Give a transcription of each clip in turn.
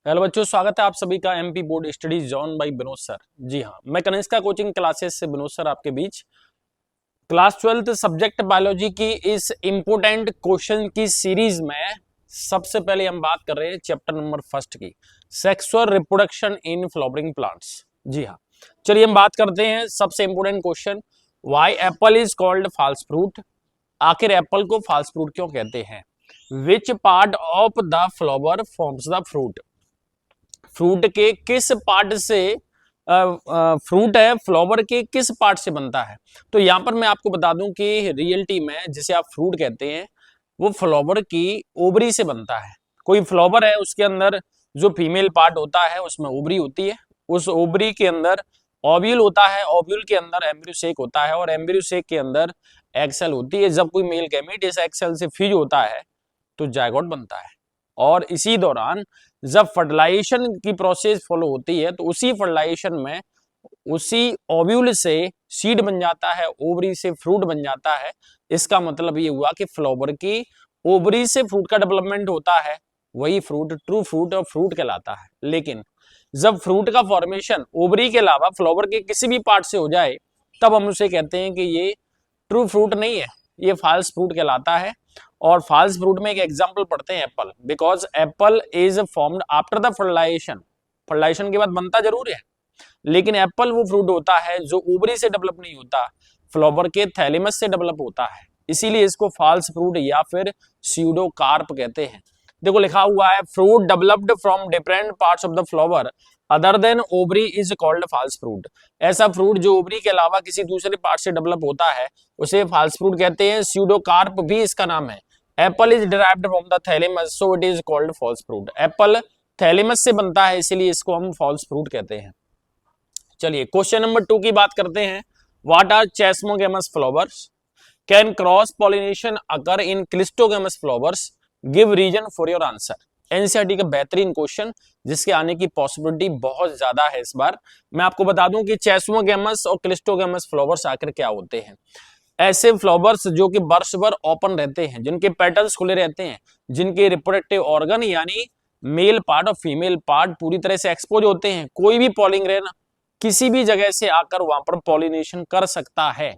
Hello बच्चों, स्वागत है आप सभी का MP board studies join by Vinod sir. जी हाँ, मैं कनिष्का कोचिंग क्लासेस से विनोद सर आपके बीच क्लास 12th सब्जेक्ट बायोलॉजी की इस इंपोर्टेंट क्वेश्चन की सीरीज में सबसे पहले हम बात कर रहे हैं चैप्टर नंबर फर्स्ट की, sexual reproduction in flowering plants. जी हाँ, चलिए हम बात करते हैं सबसे important question, why apple is called false fruit. आखिर एप्पल को फॉल्स फ्रूट क्यों कहते हैं? Which part of the flower forms the fruit. Fruit के किस पार्ट से फ्रूट है फ्लावर के किस पार्ट से बनता है? तो यहां पर मैं आपको बता दूं कि रियलिटी में जिसे आप फ्रूट कहते हैं वो फ्लावर की ओवरी से बनता है। कोई फ्लावर है उसके अंदर जो फीमेल पार्ट होता है उसमें ओवरी होती है, उस ओवरी के अंदर ओव्यूल होता है, ओव्यूल के अंदर एम्ब्रियो सेक होता है और एम्ब्रियो सेक के अंदर एग सेल होती है। जब कोई मेल गैमेट इस एग सेल से फ्यूज होता है तो जायगोट बनता है और इसी दौरान जब फर्टिलाइजेशन की प्रोसेस फॉलो होती है तो उसी फर्टिलाइजेशन में उसी ओव्यूल से सीड बन जाता है, ओवरी से फ्रूट बन जाता है। इसका मतलब ये हुआ कि फ्लावर की ओवरी से फ्रूट का डेवलपमेंट होता है, वही फ्रूट ट्रू फ्रूट और फ्रूट कहलाता है। लेकिन जब फ्रूट का फॉर्मेशन ओवरी के अलावा फ्लावर के किसी भी पार्ट से हो जाए तब हम उसे कहते हैं कि ये ट्रू फ्रूट नहीं है, ये फॉल्स फ्रूट कहलाता है। और फॉल्स फ्रूट में एक एग्जांपल पढ़ते हैं apple, because apple is formed after the fertilisation. Fertilisation के बाद बनता जरूर है लेकिन एप्पल वो फ्रूट होता है जो ओवरी से डेवलप नहीं होता, फ्लावर के थैलेमस से डेवलप होता है। इसीलिए इसको फॉल्स फ्रूट या फिर स्यूडो कार्प कहते हैं। देखो लिखा हुआ है fruit developed from different parts of the flower other than ovary is called false fruit. ऐसा फ्रूट जो ओवरी के अलावा किसी दूसरे पार्ट से डेवलप होता है उसे फॉल्स फ्रूट कहते हैं। स्यूडो कार्प भी इसका नाम है। Apple is derived from the thalamus so it is called false fruit. Apple thalamus से बनता है इसीलिए इसको हम फॉल्स फ्रूट कहते हैं। चलिए क्वेश्चन नंबर 2 की बात करते हैं, what are chasmogamous flowers, can cross pollination occur in cleistogamous flowers, give reason for your answer. NCERT का बेहतरीन क्वेश्चन जिसके आने की पॉसिबिलिटी बहुत ज्यादा है इस बार। मैं आपको बता दूं कि चेस्मोगेमस और क्लिस्टोगेमस फ्लावर्स आखिर क्या होते हैं। ऐसे फ्लावर्स जो कि वर्ष भर ओपन रहते हैं, जिनके पेटल्स खुले रहते हैं, जिनके रिप्रोडक्टिव ऑर्गन यानी मेल पार्ट और फीमेल पार्ट पूरी तरह से एक्सपोज होते हैं। कोई भी पॉलिंग रेन किसी भी जगह से आकर वहां पर पॉलिनेशन कर सकता है।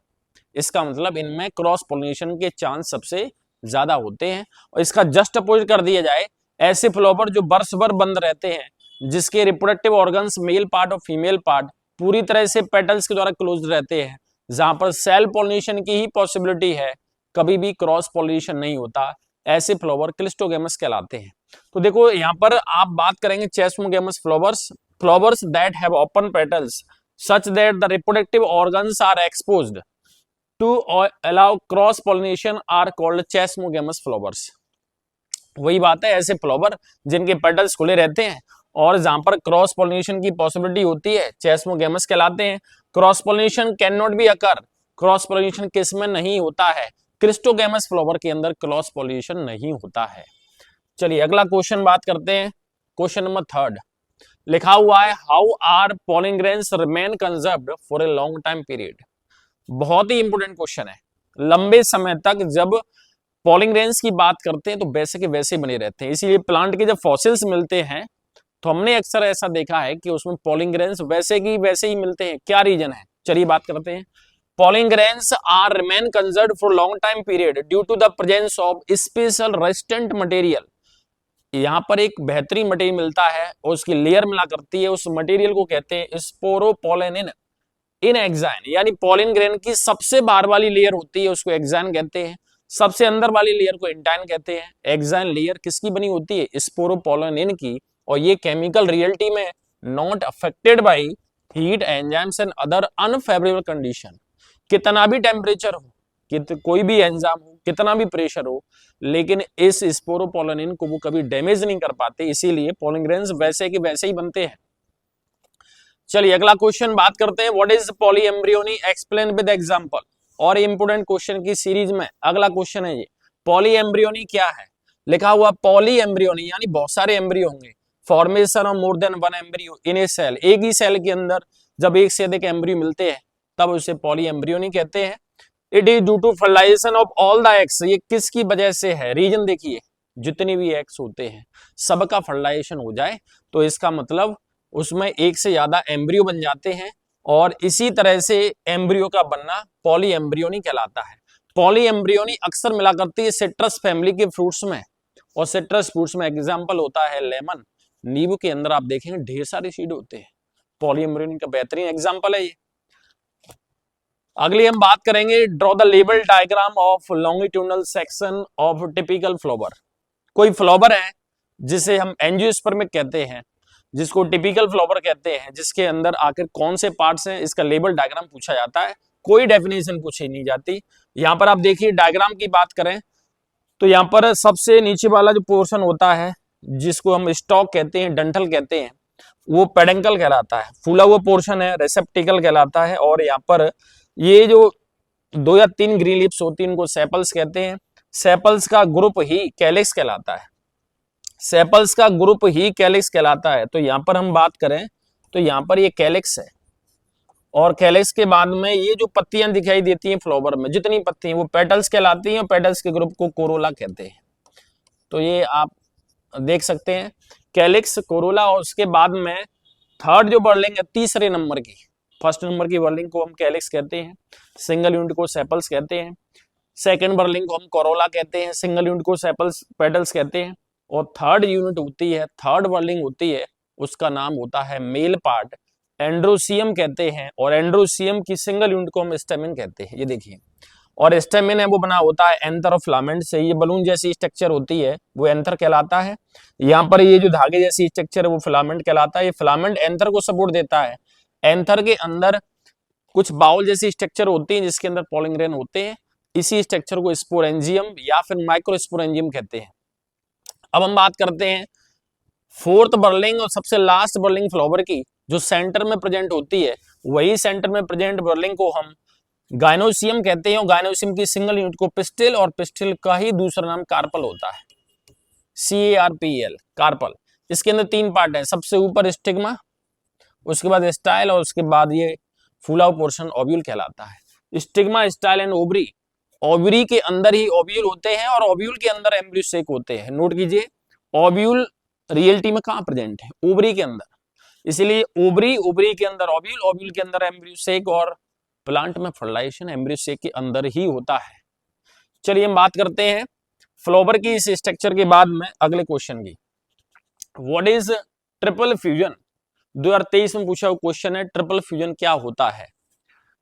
इसका मतलब इनमें क्रॉस पॉलिनेशन के चांस सबसे ज्यादा होते हैं। और इसका जस्ट अपोजिट कर दिया जाए, ऐसे फ्लावर जो वर्ष भर बंद रहते हैं, जिसके रिप्रोडक्टिव ऑर्गन्स मेल पार्ट और फीमेल पार्ट पूरी तरह से पेटल्स के द्वारा क्लोज रहते हैं, जहां पर सेल पॉलिनेशन की ही पॉसिबिलिटी है, कभी भी क्रॉस पॉलिनेशन नहीं होता, ऐसे फ्लावर क्लिस्टोगेमस कहलाते हैं। तो देखो यहाँ पर आप बात करेंगे chasmogamous flowers, flowers that have open petals such that the reproductive organs are exposed to allow cross pollination are called chasmogamous flowers. वही बात है, ऐसे फ्लावर जिनके पेटल्स खुले रहते हैं और जहां पर क्रॉस पॉलिनेशन की पॉसिबिलिटी होती है चेस्मोगेमस कहलाते हैं। Cross pollination can not be occur, cross pollination किस में नहीं होता है? क्लिस्टोगेमस फ्लावर के अंदर क्रॉस पॉलिनेशन नहीं होता है। चलिए अगला क्वेश्चन बात करते हैं, क्वेश्चन नंबर 3 लिखा हुआ है, how are pollen grains remain conserved for a long time period. बहुत ही इंपोर्टेंट क्वेश्चन है। लंबे समय तक जब पोलिंग ग्रेन्स की बात करते हैं तो वैसे के वैसे बने रहते हैं। इसीलिए प्लांट के जब फॉसिल्स मिलते हैं तो हमने अक्सर ऐसा देखा है कि उसमें पोलिंग ग्रेन्स वैसे की वैसे ही मिलते हैं। क्या रीजन है? चलिए बात करते हैं। Pollen grains are remain conserved for long time period due to the presence of special resistant material. यहाँ पर एक बेहतरीन मटेरियल मिलता है और उसकी लेयर मिला करती है, उस मटेरियल को कहते हैं स्पोरोपोलेनिन इन एक्साइन, यानी पोलिन ग्रेन की सबसे बाहर वाली लेयर होती है उसको एक्साइन कहते हैं, सबसे अंदर वाली लेयर को इंटाइन कहते हैं। एक्साइन लेयर किसकी बनी होती है? स्पोरोपोलेनिन की। और ये केमिकल रियलिटी में not affected by heat, enzymes and other unfavourable condition. कितना भी टेम्परेचर हो, कोई भी एंजाइम हो, कितना भी प्रेशर हो, लेकिन इस स्पोरोपोलेनिन को वो कभी डैमेज नहीं कर पाते, इसीलिए पोलिन ग्रेन्स वैसे के वैसे ही बनते हैं। चलिए अगला क्वेश्चन बात करते हैं, what is polyembryony, explain with example. और इंपोर्टेंट क्वेश्चन की सीरीज में अगला क्वेश्चन है ये, पॉलीएम्ब्रियोनी क्या है? लिखा हुआ पॉलीएम्ब्रियोनी यानी बहुत सारे एम्ब्रियो होंगे, formation of more than one embryo in a cell. एक ही सेल के अंदर जब एक से अधिक एम्ब्रियो मिलते हैं तब उसे पॉलीएम्ब्रियोनी कहते हैं। It is due to fertilisation of all the eggs. ये किसकी वजह से है? रीजन देखिए, जितने भी एग्स होते हैं सबका फर्टिलाइजेशन हो जाए, तो इसका मतलब उसमें एक से ज्यादा एम्ब्रियो बन जाते हैं, और इसी तरह से एम्ब्रियो का बनना पॉली एम्ब्रियोनी कहलाता है। पॉली एम्ब्रियोनी अक्सर मिला करती है सिट्रस फैमिली के फ्रूट्स में, और सिट्रस फ्रूट्स में एग्जाम्पल होता है लेमन। नींबू के अंदर आप देखेंगे ढेर सारे सीड होते हैं, पॉली एम्ब्रियोनी का बेहतरीन एग्जाम्पल है ये। अगली हम बात करेंगे, draw the label diagram of longitudinal section of typical flower. कोई फ्लावर है जिसे हम एंजियोस्पर्मिक कहते हैं, जिसको टिपिकल फ्लावर कहते हैं, जिसके अंदर आखिर कौन से पार्ट्स हैं, इसका लेबल डायग्राम पूछा जाता है। कोई डेफिनेशन पूछी नहीं जाती। यहाँ पर आप देखिए डायग्राम की बात करें तो यहाँ पर सबसे नीचे वाला जो पोर्शन होता है जिसको हम स्टॉक कहते हैं, डंठल कहते हैं, वो पेडेंकल कहलाता है। फूला हुआ पोर्शन है रेसेप्टिकल कहलाता है। और यहाँ पर ये जो 2 या 3 ग्रीन लिप्स होती है इनको सेपल्स कहते हैं। सेपल्स का ग्रुप ही कैलिक्स कहलाता है। सेपल्स का ग्रुप ही कैलिक्स कहलाता है। तो यहाँ पर हम बात करें तो यहाँ पर ये कैलिक्स है, और कैलिक्स के बाद में ये जो पत्तियां दिखाई देती हैं फ्लावर में, जितनी पत्ती हैं वो पेटल्स कहलाती हैं, और पेटल्स के ग्रुप को कोरोला कहते हैं। तो ये आप देख सकते हैं कैलिक्स, कोरोला, और उसके बाद में थर्ड जो बर्लिंग है तीसरे नंबर की, फर्स्ट नंबर की बर्लिंग को हम कैलिक्स कहते हैं, सिंगल यूनिट को सेपल्स कहते हैं। सेकेंड बर्लिंग को हम कोरोला कहते हैं, सिंगल यूनिट को सेपल्स पेटल्स कहते हैं। और थर्ड यूनिट होती है, थर्ड बर्लिंग होती है, उसका नाम होता है मेल पार्ट, एंड्रोसियम कहते हैं। और एंड्रोसियम की सिंगल यूनिट को हम स्टेमिन कहते हैं। ये देखिए, और स्टेमिन है वो बना होता है एंथर और फिलामेंट से। ये बलून जैसी स्ट्रक्चर होती है वो एंथर कहलाता है। यहाँ पर ये जो धागे जैसी स्ट्रक्चर है वो फिलामेंट कहलाता है। ये फिलामेंट एंथर को सपोर्ट देता है। एंथर के अंदर कुछ बाउल जैसी स्ट्रक्चर होती है जिसके अंदर पोलिंग ग्रेन होते हैं। इसी स्ट्रक्चर को स्पोरेंजियम या फिर माइक्रोस्पोरेंजियम कहते हैं। अब हम बात करते हैं फोर्थ बर्लिंग और सबसे लास्ट बर्लिंग फ्लावर की, जो सेंटर में प्रेजेंट होती है। वही सेंटर में प्रेजेंट बर्लिंग को हम गाइनोसियम कहते हैं। और गाइनोसियम की सिंगल यूनिट को पिस्टिल, और पिस्टिल का ही दूसरा नाम कार्पल होता है, CARPEL, कार्पल। इसके अंदर 3 पार्ट है, सबसे ऊपर स्टिग्मा, उसके बाद स्टाइल, और उसके बाद ये फूला पोर्शन ओव्यूल कहलाता है। Stigma, style and ovary, ovary के अंदर ही ओव्यूल होते हैं, और ओव्यूल के अंदर एम्ब्रियो सेक होते हैं। नोट कीजिए, ओव्यूल रियलिटी में कहाँ प्रेजेंट है? ओवरी के अंदर, इसलिए ओवरी, ओवरी के अंदर ओव्यूल, ओव्यूल के अंदर एम्ब्रियो सेक, और प्लांट में फर्टिलाइजेशन एम्ब्रियो सेक के अंदर ही होता है। चलिए हम बात करते हैं फ्लावर की इस स्ट्रक्चर के बाद में अगले क्वेश्चन की। What is triple fusion? 2023 में पूछा हुआ क्वेश्चन है, ट्रिपल फ्यूजन क्या होता है?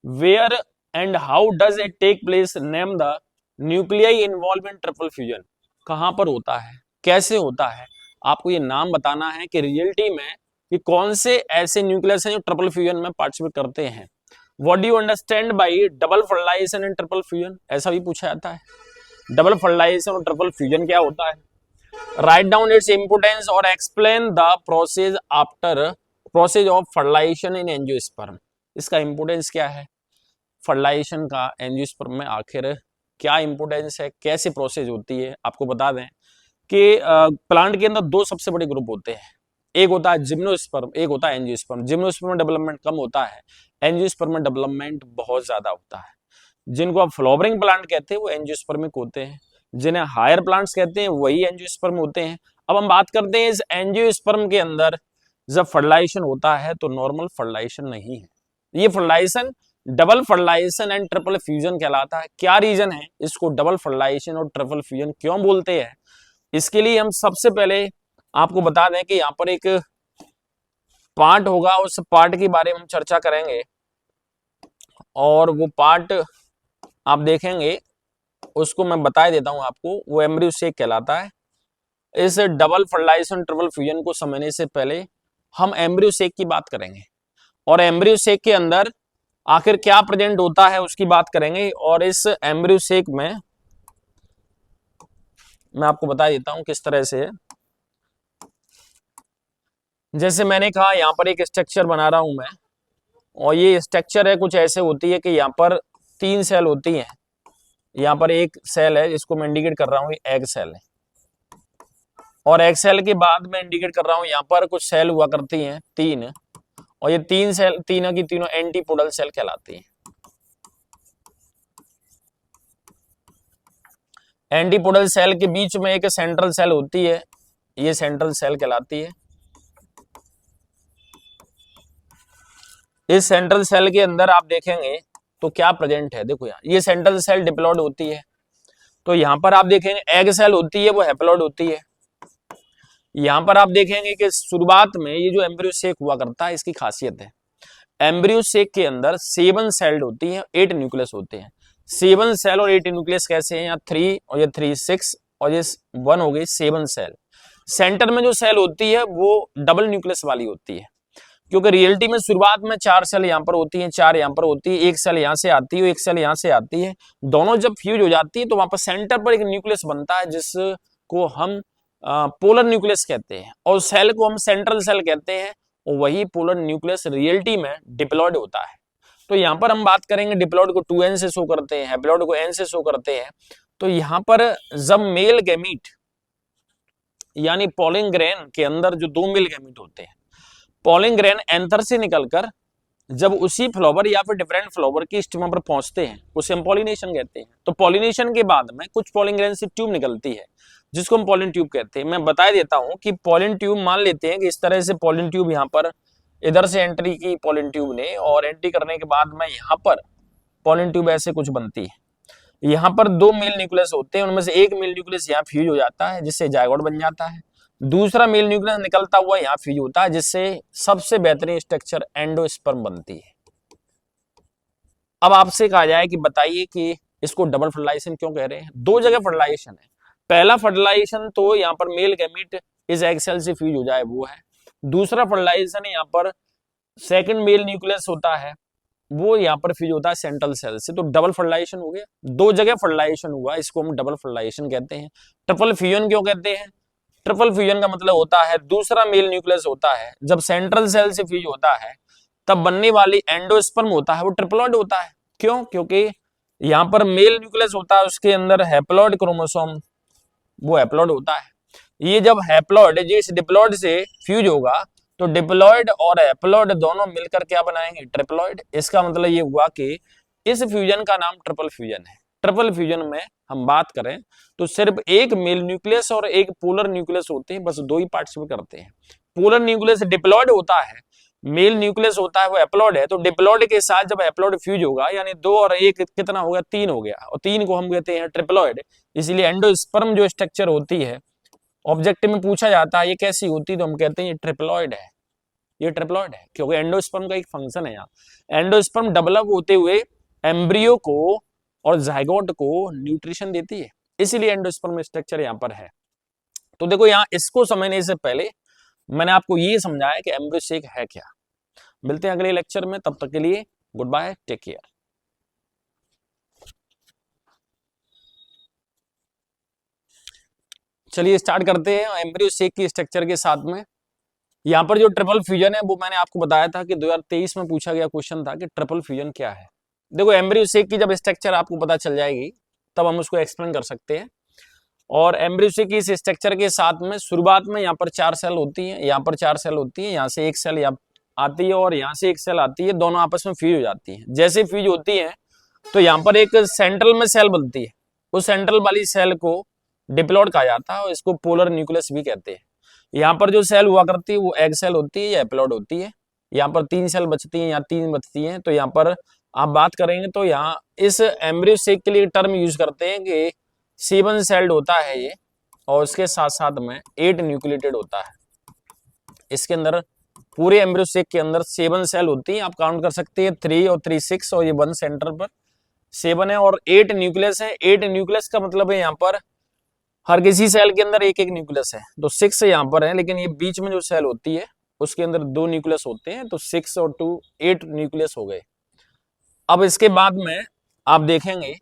Where and how does it take place? Name the nuclei involve in triple fusion. कहां पर होता है, कैसे होता है, आपको ये नाम बताना है कि रियलिटी में कि कौन से ऐसे न्यूक्लियस हैं जो ट्रिपल फ्यूजन में पार्टिसिपेट करते हैं। What do you understand by double fertilisation and triple fusion? ऐसा भी पूछा जाता है। डबल फर्टिलाइजेशन और ट्रिपल फ्यूजन क्या होता है? राइट डाउन इट्स इंपोर्टेंस और explain the process after process of fertilisation in angiosperm. इसका इंपोर्टेंस क्या है फर्टिलाइजेशन का एंजियोस्पर्म में, आखिर क्या इंपोर्टेंस है, कैसे प्रोसेस होती है। आपको बता दें कि प्लांट के अंदर 2 सबसे बड़े ग्रुप होते हैं, एक होता है जिम्नोस्पर्म, एक होता है एंजियोस्पर्म। जिम्नोस्पर्म में डेवलपमेंट कम होता है, एंजियोस्पर्म में डेवलपमेंट बहुत ज्यादा होता है। जिनको आप फ्लावरिंग प्लांट कहते हैं वो एंजियोस्पर्मिक होते हैं, जिन्हें हायर प्लांट्स कहते हैं वही एंजियोस्पर्म होते हैं। अब हम बात करते हैं इस एंजियोस्पर्म के अंदर जब फर्टिलाइजेशन होता है तो नॉर्मल फर्टिलाइजेशन नहीं है, ये fertilisation double fertilisation and triple fusion कहलाता है। क्या रीजन है इसको डबल फर्टिलाइजेशन और ट्रिपल फ्यूजन क्यों बोलते हैं? इसके लिए हम सबसे पहले आपको बता दें कि यहाँ पर एक पार्ट होगा, उस पार्ट के बारे में हम चर्चा करेंगे, और वो पार्ट आप देखेंगे, उसको मैं बता देता हूं आपको, वो एम्ब्रियो सेक कहलाता है। इस डबल फर्टिलाइजेशन ट्रिपल फ्यूजन को समझने से पहले हम एम्ब्रियो सेक की बात करेंगे, और एम्ब्रियो सेक के अंदर आखिर क्या प्रेजेंट होता है उसकी बात करेंगे। और इस एम्ब्रियो सेक में मैं आपको बता देता हूं किस तरह से। जैसे मैंने कहा यहाँ पर एक स्ट्रक्चर बना रहा हूं मैं, और ये स्ट्रक्चर है कुछ ऐसे होती है कि यहाँ पर 3 सेल होती हैं। यहाँ पर एक सेल है जिसको मैं इंडिकेट कर रहा हूँ, एग सेल है, और एग सेल के बाद मैं इंडिकेट कर रहा हूँ यहाँ पर कुछ सेल हुआ करती हैं 3, और ये 3 सेल तीनों की तीनों एंटीपोडल सेल कहलाती हैं। एंटीपोडल सेल के बीच में एक सेंट्रल सेल होती है, ये सेंट्रल सेल कहलाती है। इस सेंट्रल सेल के अंदर आप देखेंगे तो क्या प्रेजेंट है, देखो यहाँ ये सेंट्रल सेल डिप्लॉयड होती है, तो यहाँ पर आप देखेंगे एग सेल होती है वो हैप्लॉयड होती है। यहाँ पर आप देखेंगे कि शुरुआत में ये जो एम्ब्रियो सेक हुआ करता है, इसकी खासियत है एम्ब्रियो सेक के अंदर 7 सेल होती है, 8 न्यूक्लियस होते हैं। 7 सेल और 8 न्यूक्लियस कैसे हैं, यहाँ 3 और ये 3 6 और ये 1 हो गई 7 सेल। सेंटर में जो सेल होती है वो डबल न्यूक्लियस वाली होती है, क्योंकि रियलिटी में शुरुआत में 4 सेल यहाँ पर होती हैं, 4 यहाँ पर होती है, एक सेल यहाँ से आती है, एक सेल यहाँ से आती है, दोनों जब फ्यूज हो जाती है तो वहां पर सेंटर पर एक न्यूक्लियस बनता है जिसको हम पोलर न्यूक्लियस कहते हैं, और सेल को हम सेंट्रल सेल कहते हैं, और वही पोलर न्यूक्लियस रियलिटी में डिप्लॉयड होता है। तो यहाँ पर हम बात करेंगे डिप्लॉयड को 2n से शो करते हैं, हैप्लॉयड को n से शो करते हैं। तो यहाँ पर जब मेल गैमीट यानी पॉलिन ग्रेन के अंदर जो 2 मेल गैमीट होते हैं, पॉलिन ग्रेन एंथर से निकलकर जब उसी फ्लावर या फिर डिफरेंट फ्लावर की स्टिग्मा पर पहुंचते हैं उसे हम पॉलिनेशन कहते हैं। तो पॉलिनेशन के बाद में कुछ पॉलिन ग्रेन से ट्यूब निकलती है जिसको हम पॉलिन ट्यूब कहते हैं। मैं बता देता हूं कि पॉलिन ट्यूब मान लेते हैं कि इस तरह से पॉलिन ट्यूब यहाँ पर इधर से एंट्री की पॉलिन ट्यूब ने, और एंट्री करने के बाद में यहाँ पर पॉलिन ट्यूब ऐसे कुछ बनती है। यहाँ पर 2 मेल न्यूक्लियस होते हैं, उनमें से एक मेल न्यूक्लियस यहाँ फ्यूज हो जाता है जिससे जायगोट बन जाता है, दूसरा मेल न्यूक्लियस निकलता हुआ यहाँ फ्यूज होता है जिससे सबसे बेहतरीन स्ट्रक्चर एंडोस्पर्म बनती है। अब आपसे कहा जाए कि बताइए कि इसको डबल फर्टिलाइजेशन क्यों कह रहे हैं। 2 जगह फर्टिलाइजेशन है। पहला फर्टिलाइजेशन तो यहाँ पर मेल गैमीट इस एग सेल से फ्यूज हो जाए वो है, दूसरा फर्टिलाइजेशन यहाँ पर सेकंड मेल न्यूक्लियस होता है वो यहाँ पर फ्यूज होता है सेंट्रल सेल से। तो डबल फर्टिलाइजेशन हो गया, 2 जगह फर्टिलाइजेशन हुआ, इसको हम डबल फर्टिलाइजेशन कहते हैं। ट्रिपल फ्यूजन क्यों कहते हैं, ट्रिपल फ्यूजन का मतलब होता है दूसरा मेल न्यूक्लियस होता है जब सेंट्रल सेल से फ्यूज होता है तब बनने वाली एंडोस्पर्म होता है वो ट्रिप्लॉइड होता है। क्यों, क्योंकि यहाँ पर मेल न्यूक्लियस होता है उसके अंदर हैप्लॉइड क्रोमोसोम वो हैप्लॉइड होता है। ये जब हैप्लॉइड जिस डिप्लॉइड से फ्यूज होगा तो डिप्लॉइड और हैप्लॉइड दोनों मिलकर क्या बनाएंगे, ट्रिप्लॉइड। इसका मतलब ये हुआ कि इस फ्यूजन का नाम ट्रिपल फ्यूजन है। ट्रिपल फ्यूजन में हम बात करें तो सिर्फ एक मेल न्यूक्लियस और एक पोलर न्यूक्लियस होते हैं, बस 2 ही पार्टिसिपेट करते हैं। पोलर न्यूक्लियस डिप्लॉइड होता है, मेल न्यूक्लियस होता है वो हैप्लॉइड है। तो डिप्लॉइड के साथ जब हैप्लॉइड फ्यूज होगा यानी 2 और 1 कितना हो गया, 3 हो गया, और 3 को हम कहते हैं ट्रिप्लॉइड। इसलिए एंडोस्पर्म जो स्ट्रक्चर होती है ऑब्जेक्टिव में पूछा जाता है ये कैसी होती है, तो हम कहते हैं ये ट्रिप्लॉइड है, ये ट्रिप्लॉइड है, क्योंकि एंडोस्पर्म का एक फंक्शन है यहाँ। एंडोस्पर्म डेवलप होते हुए एम्ब्रियो को और जायगोट को न्यूट्रिशन देती है, इसीलिए एंडोस्पर्म स्ट्रक्चर यहाँ पर है। तो देखो यहाँ इसको समझने से पहले मैंने आपको ये समझाया कि एम्ब्रियो सेक है क्या। मिलते हैं अगले लेक्चर में, तब तक के लिए गुड बाय, टेक केयर। चलिए स्टार्ट करते हैं एम्ब्रियो सेक की स्ट्रक्चर के साथ में। यहाँ पर जो ट्रिपल फ्यूजन है वो मैंने आपको बताया था कि 2023 में पूछा गया क्वेश्चन था कि ट्रिपल फ्यूजन क्या है। देखो एम्ब्रियो सेक की जब स्ट्रक्चर आपको पता चल जाएगी तब हम उसको एक्सप्लेन कर सकते हैं। और एम्ब्रियो सेक की इस स्ट्रक्चर के साथ में शुरुआत में यहाँ पर 4 सेल होती है, यहाँ पर 4 सेल होती है, यहाँ से एक सेल यहाँ आती है और यहाँ से एक सेल आती है, दोनों आपस में फ्यूज हो जाती है। जैसे फ्यूज होती है तो यहाँ पर एक सेंट्रल में सेल बनती है, उस सेंट्रल वाली सेल को डिप्लॉइड कहा जाता है और इसको पोलर न्यूक्लियस भी कहते हैं। यहाँ पर जो सेल हुआ करती है वो एग सेल होती है या हैप्लॉइड होती है। यहाँ पर 3 सेल बचती हैं, यहाँ 3 बचती हैं। तो यहाँ पर आप बात करेंगे तो यहाँ इस एम्ब्रियो सेक के लिए टर्म यूज करते हैं कि 7 सेल्ड होता है ये, और उसके साथ साथ में 8 न्यूक्लिएटेड होता है। इसके अंदर पूरे एम्ब्रियो सेक के अंदर 7 सेल होती हैं, आप काउंट कर सकते हैं 3 और 3 6, और ये 1 सेंटर पर 7 है और 8 न्यूक्लियस है। 8 न्यूक्लियस का मतलब है यहाँ पर हर किसी सेल के अंदर एक एक न्यूक्लियस है, तो 6 यहाँ पर है, लेकिन ये बीच में जो सेल होती है उसके अंदर 2 न्यूक्लियस होते हैं, तो 6 और 2 8 न्यूक्लियस हो गए। अब इसके बाद में आप देखेंगे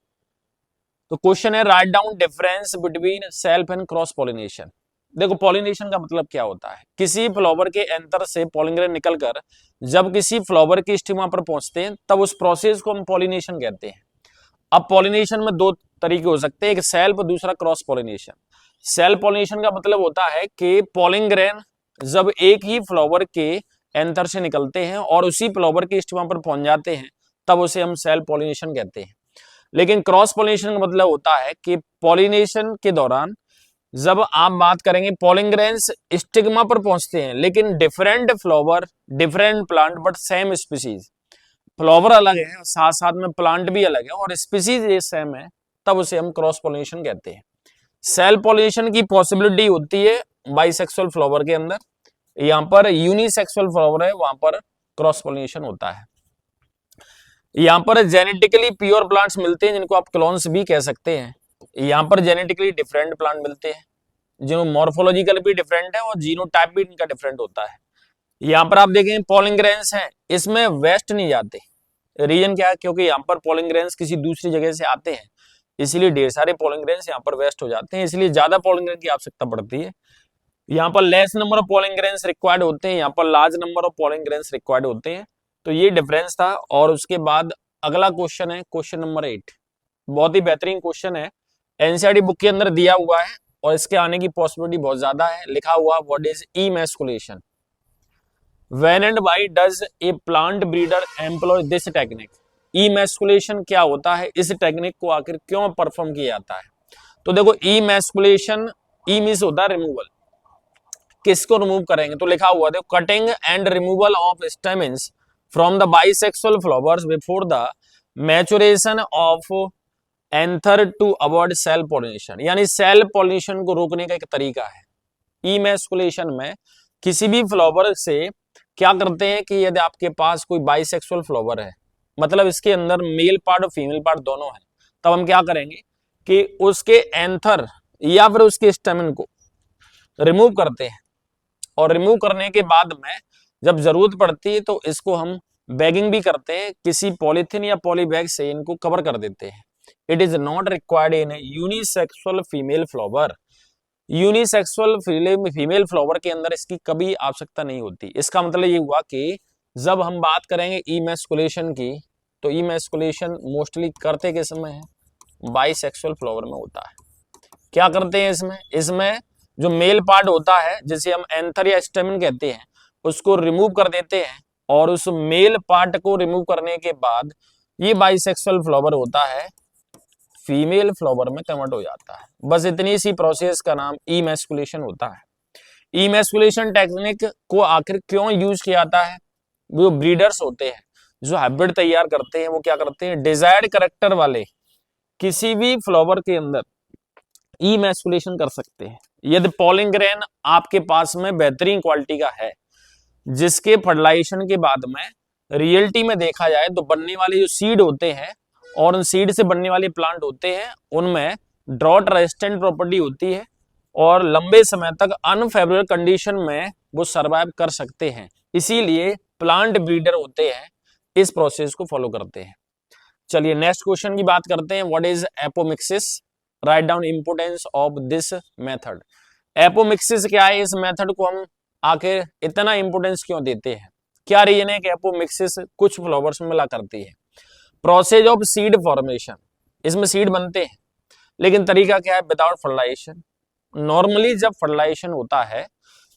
तो क्वेश्चन है write down difference between self and cross pollination. देखो पॉलिनेशन का मतलब क्या होता है, किसी फ्लावर के एंथर से पॉलिन ग्रेन निकलकर जब किसी फ्लावर की स्टिग्मा पर पहुंचते हैं तब उस प्रोसेस को हम पॉलिनेशन कहते हैं। अब पॉलिनेशन में 2 तरीके हो सकते हैं, एक सेल्फ और दूसरा क्रॉस पॉलिनेशन। सेल्फ पॉलिनेशन का मतलब होता है कि पॉलिन ग्रेन जब एक ही फ्लावर के एंथर से निकलते हैं और उसी फ्लावर के स्टिग्मा पर पहुंच जाते हैं तब उसे हम सेल्फ पॉलिनेशन कहते हैं। लेकिन क्रॉस पोलिनेशन का मतलब होता है कि पॉलिनेशन के दौरान जब आप बात करेंगे पोलिंग ग्रेन्स स्टिग्मा पर पहुंचते हैं, लेकिन different flower different plant but same species, flower अलग है और साथ साथ में प्लांट भी अलग है और स्पीसीज ये सेम है, तब उसे हम क्रॉस पोलिनेशन कहते हैं। सेल पोलिनेशन की पॉसिबिलिटी होती है बाइसेक्सुअल फ्लावर के अंदर, यहां पर यूनिसेक्सुअल फ्लावर है वहां पर क्रॉस पोलिनेशन होता है। यहां पर जेनेटिकली प्योर प्लांट्स मिलते हैं जिनको आप क्लोन्स भी कह सकते हैं, यहां पर जेनेटिकली डिफरेंट प्लांट मिलते हैं जो मॉर्फोलॉजिकल भी डिफरेंट है और जीनोटाइप भी इनका डिफरेंट होता है। यहां पर आप देखें पोलिंग ग्रेन्स हैं, इसमें वेस्ट नहीं जाते, रीजन क्या है, क्योंकि यहाँ पर पोलिंग ग्रेन्स किसी दूसरी जगह से आते हैं, इसलिए ढेर सारे पोलिंग ग्रेन्स यहाँ पर वेस्ट हो जाते हैं, इसलिए ज्यादा पोलिंग ग्रेन की आवश्यकता पड़ती है। यहाँ पर less number of polling grains required होते हैं, यहाँ पर large number of polling grains required होते हैं। तो ये डिफरेंस था। और उसके बाद अगला क्वेश्चन है क्वेश्चन नंबर 8, बहुत ही बेहतरीन क्वेश्चन है, एनसीईआरटी बुक के अंदर दिया हुआ है और इसके आने की पॉसिबिलिटी बहुत ज्यादा है। लिखा हुआ what is emasculation, when and why does a plant breeder employ this technique. Emasculation क्या होता है, इस टेक्निक को आखिर क्यों परफॉर्म किया जाता है। तो देखो इमैस्कुलेशन, ई मींस होता है रिमूवल, किसको रिमूव करेंगे, तो लिखा हुआ देखो cutting and removal of stamens from the bisexual flowers before the maturation of anther to avoid self pollination, यानी सेल पोलिनेशन को रोकने का एक तरीका है। इमैस्कुलेशन में किसी भी फ्लावर से क्या करते हैं कि यदि आपके पास कोई बाइसेक्सुअल फ्लावर है, मतलब इसके अंदर मेल पार्ट और फीमेल पार्ट दोनों है, तब हम क्या करेंगे कि उसके एंथर या फिर उसके स्टेमन को रिमूव करते हैं, और रिमूव करने के बाद में जब जरूरत पड़ती है तो इसको हम बैगिंग भी करते हैं, किसी पॉलीथिन या पॉली बैग से इनको कवर कर देते हैं। It is not required in unisexual female flower, unisexual female flower के अंदर इसकी कभी आवश्यकता नहीं होती। इसका मतलब ये हुआ कि जब हम बात करेंगे इमैस्कुलेशन की, तो इमैस्कुलेशन मोस्टली करते किस में है, बाइसेक्सुअल फ्लावर में होता है। क्या करते हैं इसमें, इसमें जो मेल पार्ट होता है जिसे हम एंथर या स्टेमन कहते हैं, उसको रिमूव कर देते हैं, और उस मेल पार्ट को रिमूव करने के बाद ये बाइसेक्सुअल फ्लावर होता है फीमेल फ्लावर में कन्वर्ट हो जाता है। बस इतनी सी प्रोसेस का नाम इमैस्कुलेशन होता है। इमैस्कुलेशन टेक्निक को आखिर क्यों यूज किया जाता है, जो ब्रीडर्स होते हैं जो हाइब्रिड तैयार करते हैं वो क्या करते हैं, डिजायर्ड कैरेक्टर वाले किसी भी फ्लावर के अंदर इमैस्कुलेशन कर सकते हैं। यदि पोलिंग ग्रेन आपके पास में बेहतरीन क्वालिटी का है, जिसके फर्टिलाइजेशन के बाद में रियलिटी में देखा जाए तो बनने वाले जो सीड होते हैं और उन सीड से बनने वाले प्लांट होते हैं, उनमें ड्रॉट रेजिस्टेंट प्रॉपर्टी होती है और लंबे समय तक अनफेवरेबल कंडीशन में वो सरवाइव कर सकते हैं, इसीलिए प्लांट ब्रीडर होते हैं इस प्रोसेस को फॉलो करते हैं। चलिए नेक्स्ट क्वेश्चन की बात करते हैं, what is apomixis, write down importance of this method. Apomixis क्या है, इस मेथड को हम आखिर इतना इंपोर्टेंस क्यों देते हैं, क्या रीजन है कि एपोमिक्सिस कुछ फ्लावर्स में मिला करती है। प्रोसेस ऑफ सीड फॉर्मेशन, इसमें सीड बनते हैं, लेकिन तरीका क्या है, विदाउट फर्टिलाइजेशन। नॉर्मली जब फर्टिलाइजेशन होता है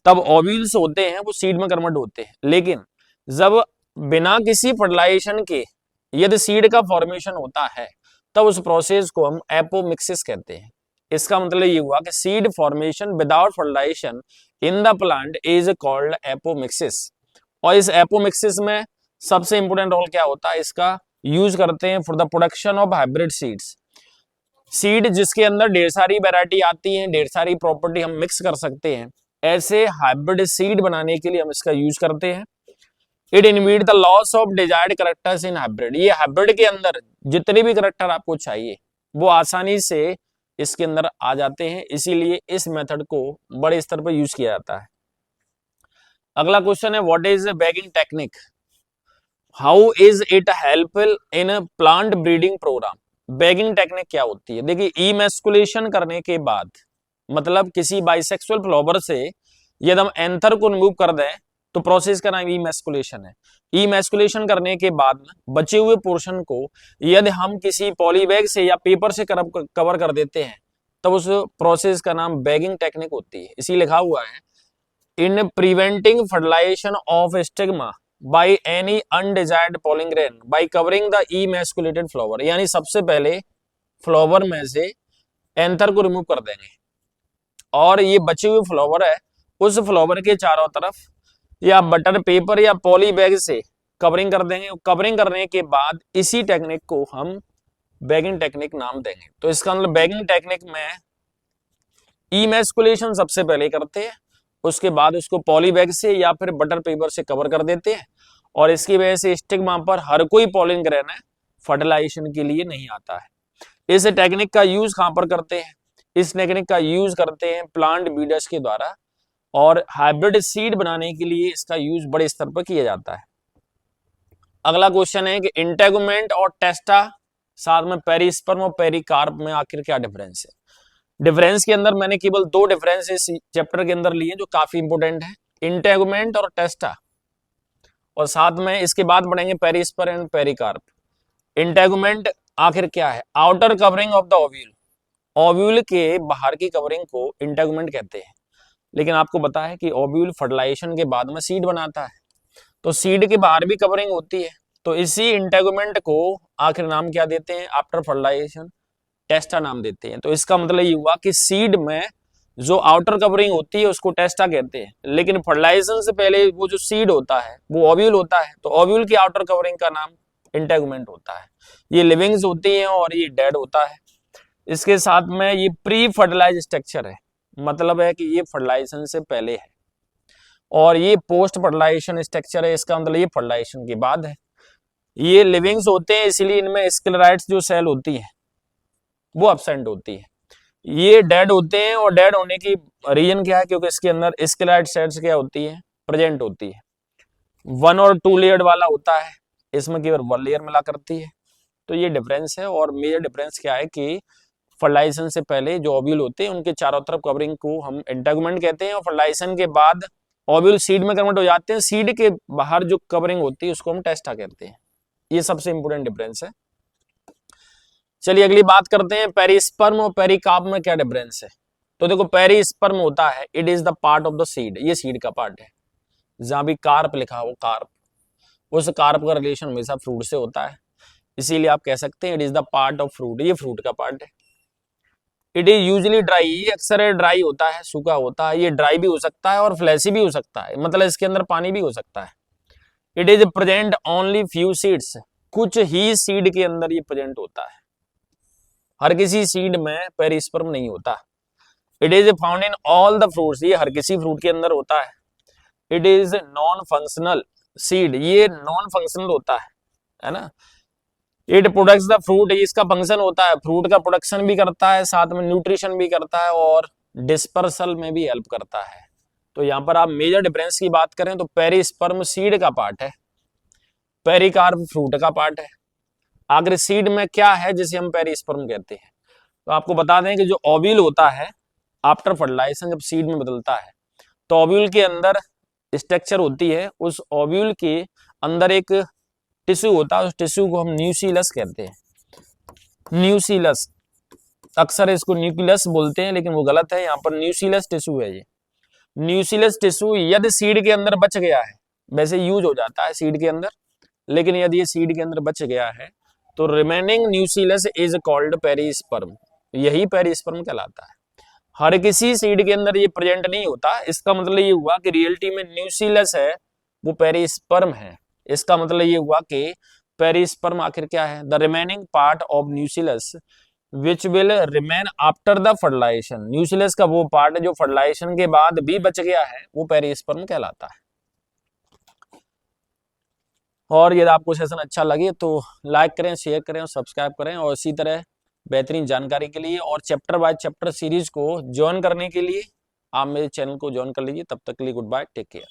तब ओव्यूल्स होते हैं वो सीड में कन्वर्ट होते हैं, लेकिन जब बिना किसी फर्टिलाइजेशन के यदि सीड का फॉर्मेशन होता है तब उस प्रोसेस को हम एपोमिक्सिस कहते हैं। इसका मतलब ये हुआ कि seed formation without fertilisation in the plant is called apomixis. और इस एपोमिक्सिस में सबसे इंपोर्टेंट रोल क्या होता है, इसका यूज करते हैं for the production of hybrid seeds. Seed जिसके अंदर ढेर सारी वैरायटी आती है, ढेर सारी प्रॉपर्टी हम मिक्स कर सकते हैं, ऐसे हाइब्रिड सीड बनाने के लिए हम इसका यूज करते हैं। It इनविट the loss of desired characters in hybrid, ये हाइब्रिड के अंदर जितने भी कैरेक्टर आपको चाहिए वो आसानी से इसके अंदर आ जाते हैं, इसीलिए इस मेथड को बड़े स्तर पर यूज किया जाता है। अगला क्वेश्चन है, what is bagging technique, how is it helpful in plant breeding programme. Bagging technique क्या होती है, देखिए इमैस्कुलेशन करने के बाद, मतलब किसी बाइसेक्सुअल फ्लावर से यदि हम एंथर को रिमूव कर दें तो प्रोसेस का नाम इमैस्कुलेशन है। इमैस्कुलेशन करने के बाद बचे हुए पोर्शन को यदि हम किसी पॉलीबैग से या पेपर से कवर कर देते हैं तब उस प्रोसेस का नाम बैगिंग टेक्निक होती है। इसी लिखा हुआ है, in preventing fertilisation of stigma by any undesired pollen grain by covering the emasculated flower, यानी सबसे पहले फ्लावर में से एंथर को रिमूव कर देंगे और ये बचे हुए फ्लावर है उस फ्लावर के चारों तरफ या बटर पेपर या पॉली बैग से कवरिंग कर देंगे। कवरिंग करने के बाद इसी टेक्निक को हम बैगिंग टेक्निक नाम देंगे। तो इसका मतलब बैगिंग टेक्निक में इमैस्कुलेशन सबसे पहले करते हैं, उसके बाद उसको पॉली बैग से या फिर बटर पेपर से कवर कर देते हैं और इसकी वजह से स्टिग्मा पर हर कोई पॉलिन ग्रेन है फर्टिलाइजेशन के लिए नहीं आता है। इस टेक्निक का यूज कहां पर करते हैं? इस टेक्निक का यूज करते हैं प्लांट ब्रीडर्स के द्वारा और हाइब्रिड सीड बनाने के लिए इसका यूज बड़े स्तर पर किया जाता है। अगला क्वेश्चन है कि इंटेगुमेंट और टेस्टा साथ में पेरिस्पर्म और पेरिकार्प में आखिर क्या डिफरेंस है? डिफरेंस के अंदर मैंने केवल दो डिफरेंस इस चैप्टर के अंदर लिए जो काफी इंपोर्टेंट है, इंटेगुमेंट और टेस्टा, और साथ में इसके बाद पढ़ेंगे पेरिस्पर्म एंड पेरिकार्प। इंटेगुमेंट आखिर क्या है? Outer covering of the ovule, ovule के बाहर की कवरिंग को इंटेगुमेंट कहते हैं। लेकिन आपको पता है कि ओव्यूल फर्टिलाइजेशन के बाद में सीड बनाता है, तो सीड के बाहर भी कवरिंग होती है, तो इसी इंटेगुमेंट को आखिर नाम क्या देते हैं? आफ्टर फर्टिलाइजेशन टेस्टा नाम देते हैं। तो इसका मतलब ये हुआ कि सीड में जो आउटर कवरिंग होती है उसको टेस्टा कहते हैं, लेकिन फर्टिलाइजेशन से पहले वो जो सीड होता है वो ओव्यूल होता है, तो ओव्यूल की आउटर कवरिंग का नाम इंटेगुमेंट होता है। ये लिविंग्स होती हैं और ये डेड होता है। इसके साथ में ये प्री फर्टिलाइज स्ट्रक्चर है, मतलब है कि ये फर्टिलाइजेशन से पहले है, और ये पोस्ट फर्टिलाइजेशन स्ट्रक्चर है, इसका मतलब ये फर्टिलाइजेशन के बाद है। ये लिविंग्स होते हैं, इसलिए इनमें स्क्लेराइड्स जो सेल होती है वो एब्सेंट होती है। ये डेड होते हैं और डेड होने की रीजन क्या है? क्योंकि इसके अंदर स्क्लेराइड सेल्स क्या होती है? प्रेजेंट होती है। 1 और 2 लेयर वाला होता है, इसमें केवल 1 लेयर मिला करती है। तो ये डिफरेंस है, और मेजर डिफरेंस क्या है कि फर्टिलाइजेशन से पहले जो ओव्यूल होते हैं उनके चारों तरफ कवरिंग को हम इंटेगुमेंट कहते हैं, और फर्टिलाइजेशन के बाद ओव्यूल सीड में कन्वर्ट हो जाते हैं, सीड के बाहर जो कवरिंग होती है उसको हम टेस्टा कहते हैं। ये सबसे इंपोर्टेंट डिफरेंस है। चलिए अगली बात करते हैं पेरिस्पर्म और पेरिकार्प में क्या डिफरेंस है। तो देखो, पेरिस्पर्म होता है it is the part of the seed, ये सीड का पार्ट है। जहां भी कार्प लिखा हो कार्प, उस कार्प का रिलेशन हमेशा फ्रूट से होता है, इसीलिए आप कह सकते हैं it is the part of fruit, ये फ्रूट का पार्ट है। इट इज यूजली ड्राई, ये अक्सर ड्राई होता है, सूखा होता है। ये ड्राई भी हो सकता है और फ्लैसी भी हो सकता है, मतलब इसके अंदर पानी भी हो सकता है। It is present only few seeds, कुछ ही सीड के अंदर ये प्रेजेंट होता है, हर किसी सीड में पेरिस्पर्म नहीं होता। It is found in all the fruits, ये हर किसी फ्रूट के अंदर होता है। It is non functional seed, ये नॉन फंक्शनल होता है ना। इट प्रोडक्ट्स द फ्रूट, इसका फंक्शन होता है, फ्रूट का प्रोडक्शन भी करता है, साथ में न्यूट्रिशन भी करता है और डिस्पर्सल में भी हेल्प करता है। तो यहाँ पर आप मेजर डिफरेंस की बात करें तो पेरिस्पर्म सीड का पार्ट है, पेरिकार्प फ्रूट का पार्ट है। आखिर सीड में क्या है जिसे हम पेरिस्पर्म कहते हैं? तो आपको बता दें कि जो ओव्यूल होता है आफ्टर फर्टिलाइजेशन जब सीड में बदलता है, तो ओव्यूल के अंदर स्ट्रक्चर होती है, उस ओव्यूल के अंदर एक टिश्यू होता है, उस टिश्यू को हम न्यूक्लियस कहते हैं। न्यूक्लियस, अक्सर इसको न्यूक्लियस बोलते हैं लेकिन वो गलत है, यहाँ पर न्यूक्लियस टिश्यू है। ये न्यूक्लियस टिश्यू यदि सीड के अंदर बच गया है, वैसे यूज हो जाता है सीड के अंदर, लेकिन यदि ये सीड के अंदर बच गया है तो remaining nucleus is called perisperm, यही पेरिस्पर्म कहलाता है। हर किसी सीड के अंदर ये प्रेजेंट नहीं होता, इसका मतलब ये हुआ कि रियलिटी में न्यूक्लियस है वो पेरिस्पर्म है। इसका मतलब ये हुआ कि पेरिस्पर्म आखिर क्या है? The remaining part of nucleus which will remain after the fertilisation, nucleus का वो पार्ट जो फर्टिलाइजेशन के बाद भी बच गया है वो पेरिस्पर्म कहलाता है। और यदि आपको सेशन अच्छा लगे तो लाइक करें, शेयर करें और सब्सक्राइब करें, और इसी तरह बेहतरीन जानकारी के लिए और चैप्टर बाय चैप्टर सीरीज को ज्वाइन करने के लिए आप मेरे चैनल को ज्वाइन कर लीजिए। तब तक के लिए गुड बाय, टेक केयर।